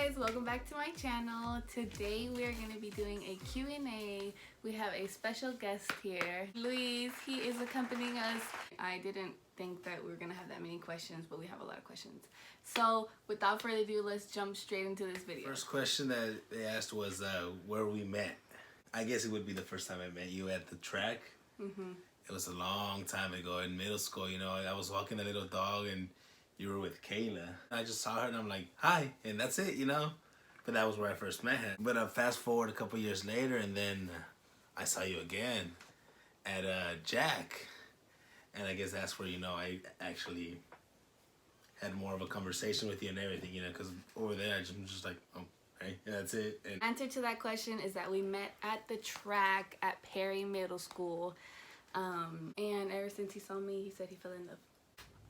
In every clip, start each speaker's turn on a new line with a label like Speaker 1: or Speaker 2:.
Speaker 1: guys, welcome back to my channel. Today we are going to be doing a Q&A. We have a special guest here, Luis. He is accompanying us. I didn't think that we were going to have that many questions, but we have a lot of questions. So without further ado, let's jump straight into this video.
Speaker 2: First question that they asked was where we met. I guess it would be the first time I met you at the track. It was a long time ago in middle school. You know, I was walking a little dog and you were with Kayla. I just saw her and I'm like, hi, and that's it, you know? But that was where I first met her. But fast forward a couple years later and then I saw you again at Jack. And I guess that's where, you know, I actually had more of a conversation with you and everything, you know, because over there I'm just like, oh, hey, yeah, that's it. And
Speaker 1: answer to that question is that we met at the track at Perry Middle School. And ever since he saw me, he said he fell in love.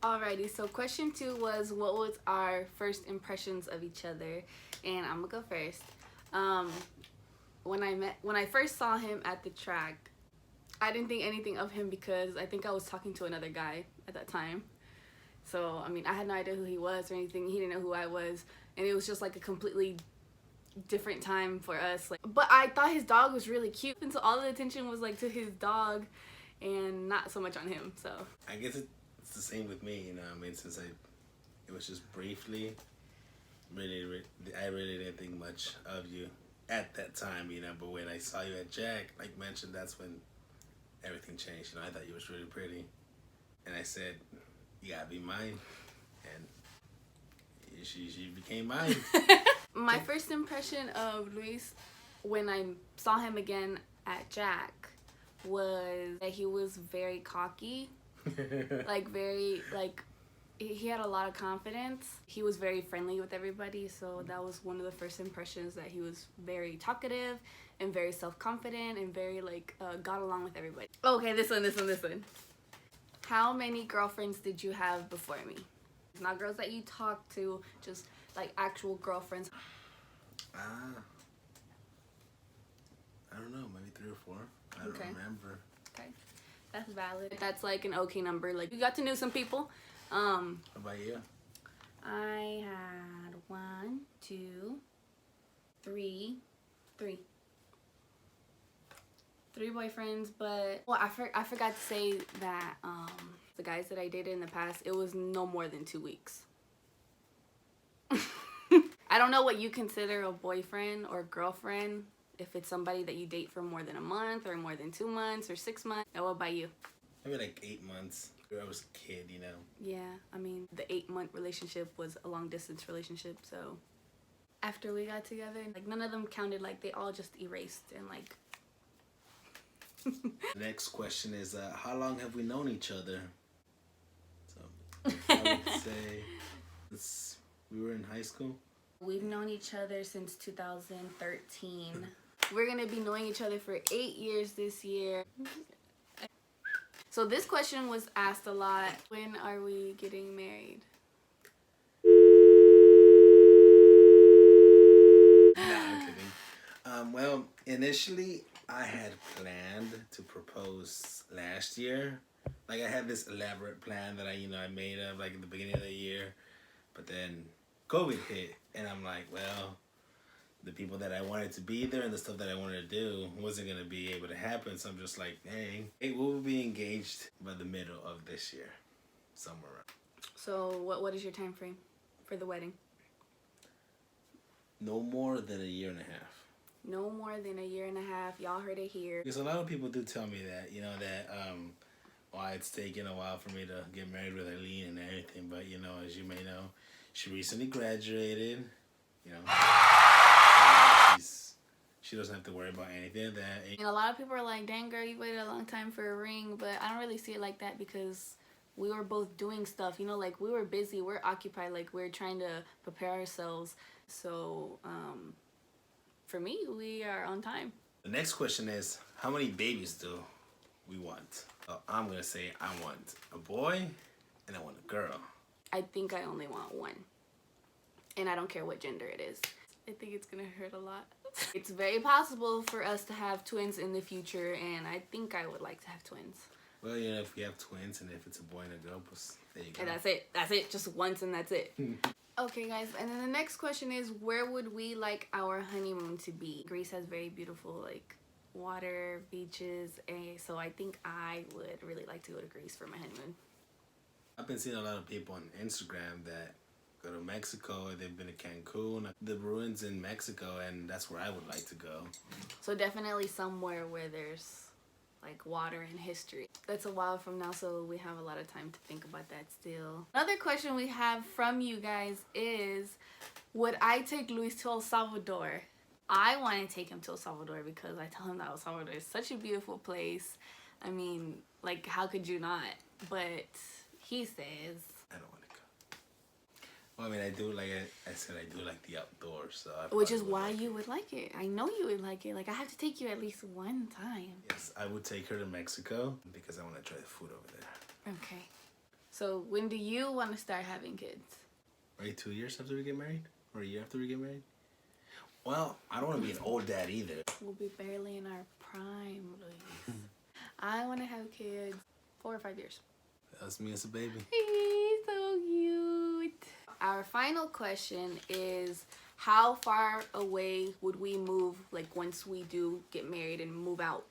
Speaker 1: Alrighty, so question 2 was what was our first impressions of each other, and I'm gonna go first. When I first saw him at the track, I didn't think anything of him because I think I was talking to another guy at that time. So I mean, I had no idea who he was or anything. He didn't know who I was, and it was just like a completely different time for us. But I thought his dog was really cute, and so all the attention was like to his dog, and not so much on him. So
Speaker 2: I guess it's the same with me, you know. I mean, since it was just briefly, I really didn't think much of you at that time, you know. But when I saw you at Jack, like mentioned, that's when everything changed. You know, I thought you was really pretty, and I said, "You gotta be mine," and she became mine.
Speaker 1: My first impression of Luis when I saw him again at Jack was that he was very cocky. He had a lot of confidence. He was very friendly with everybody, so that was one of the first impressions, that he was very talkative and very self-confident and very got along with everybody. Okay, this one. How many girlfriends did you have before me? Not girls that you talked to, just like actual girlfriends.
Speaker 2: I don't know, maybe 3 or 4. I don't remember.
Speaker 1: Okay, that's valid. That's like an okay number. Like, you got to know some people.
Speaker 2: How about you?
Speaker 1: I had 1, 2, 3 boyfriends, but well, I forgot to say that the guys that I dated in the past, it was no more than 2 weeks. I don't know what you consider a boyfriend or girlfriend. If it's somebody that you date for more than a month or more than 2 months or 6 months. Now, what about you?
Speaker 2: Maybe like 8 months. I was a kid, you know.
Speaker 1: Yeah, I mean, the 8-month relationship was a long distance relationship, so after we got together, like, none of them counted. Like, they all just erased and like.
Speaker 2: The next question is, how long have we known each other? So I would say we were in high school.
Speaker 1: We've known each other since 2013. We're gonna be knowing each other for 8 years this year. So this question was asked a lot. When are we getting married?
Speaker 2: Nah, I'm kidding. Well, initially I had planned to propose last year. Like, I had this elaborate plan that I made up like at the beginning of the year, but then COVID hit, and I'm like, well, the people that I wanted to be there and the stuff that I wanted to do wasn't going to be able to happen. So I'm just like, hey, we'll be engaged by the middle of this year, somewhere around.
Speaker 1: So what is your time frame for the wedding?
Speaker 2: No more than a year and a half.
Speaker 1: No more than a year and a half. Y'all heard it here.
Speaker 2: Because a lot of people do tell me that, you know, that why it's taken a while for me to get married with Eileen and everything. But, you know, as you may know, she recently graduated, you know. She doesn't have to worry about anything of that.
Speaker 1: And a lot of people are like, dang girl, you waited a long time for a ring. But I don't really see it like that because we were both doing stuff, you know, like we were busy, we're occupied, like we're trying to prepare ourselves. So for me, we are on time.
Speaker 2: The next question is, how many babies do we want? I'm going to say I want a boy and I want a girl.
Speaker 1: I think I only want 1. And I don't care what gender it is. I think it's gonna hurt a lot. It's very possible for us to have twins in the future, and I think I would like to have twins.
Speaker 2: Well, you know, if you have twins and if it's a boy and a girl, there you go.
Speaker 1: And that's it. That's it. Just once and that's it. Okay, guys, and then the next question is, where would we like our honeymoon to be? Greece has very beautiful, like, water, beaches, and so I think I would really like to go to Greece for my honeymoon.
Speaker 2: I've been seeing a lot of people on Instagram that go to Mexico. They've been to Cancun, the ruins in Mexico, and that's where I would like to go.
Speaker 1: So definitely somewhere where there's like water and history. That's a while from now, so we have a lot of time to think about that still. Another question we have from you guys is, would I take Luis to El Salvador? I want to take him to El Salvador because I tell him that El Salvador is such a beautiful place. I mean, like, how could you not? But he says,
Speaker 2: I don't want to go. Well, I mean, I do like it. I said I do like the outdoors, so
Speaker 1: which is why you would like it. I know you would like it. Like, I have to take you at least one time.
Speaker 2: Yes, I would take her to Mexico because I want to try the food over there.
Speaker 1: Okay. So when do you want to start having kids?
Speaker 2: Right, 2 years after we get married? Or a year after we get married? Well, I don't want to be an old dad either.
Speaker 1: We'll be barely in our prime, Luis. I want to have kids 4 or 5 years.
Speaker 2: That's me as a baby.
Speaker 1: He's so cute. Our final question is, how far away would we move, like, once we do get married and move out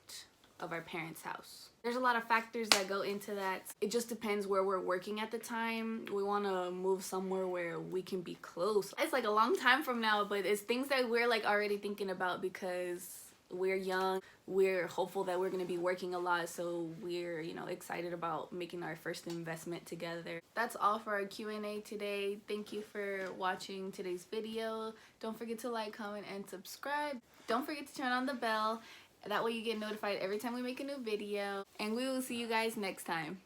Speaker 1: of our parents' house? There's a lot of factors that go into that. It just depends where we're working at the time. We want to move somewhere where we can be close. It's like a long time from now, but it's things that we're like already thinking about because we're young. We're hopeful that we're going to be working a lot, so we're, you know, excited about making our first investment together. That's all for our Q&A today. Thank you for watching today's video. Don't forget to like, comment, and subscribe. Don't forget to turn on the bell. That way you get notified every time we make a new video. And we will see you guys next time.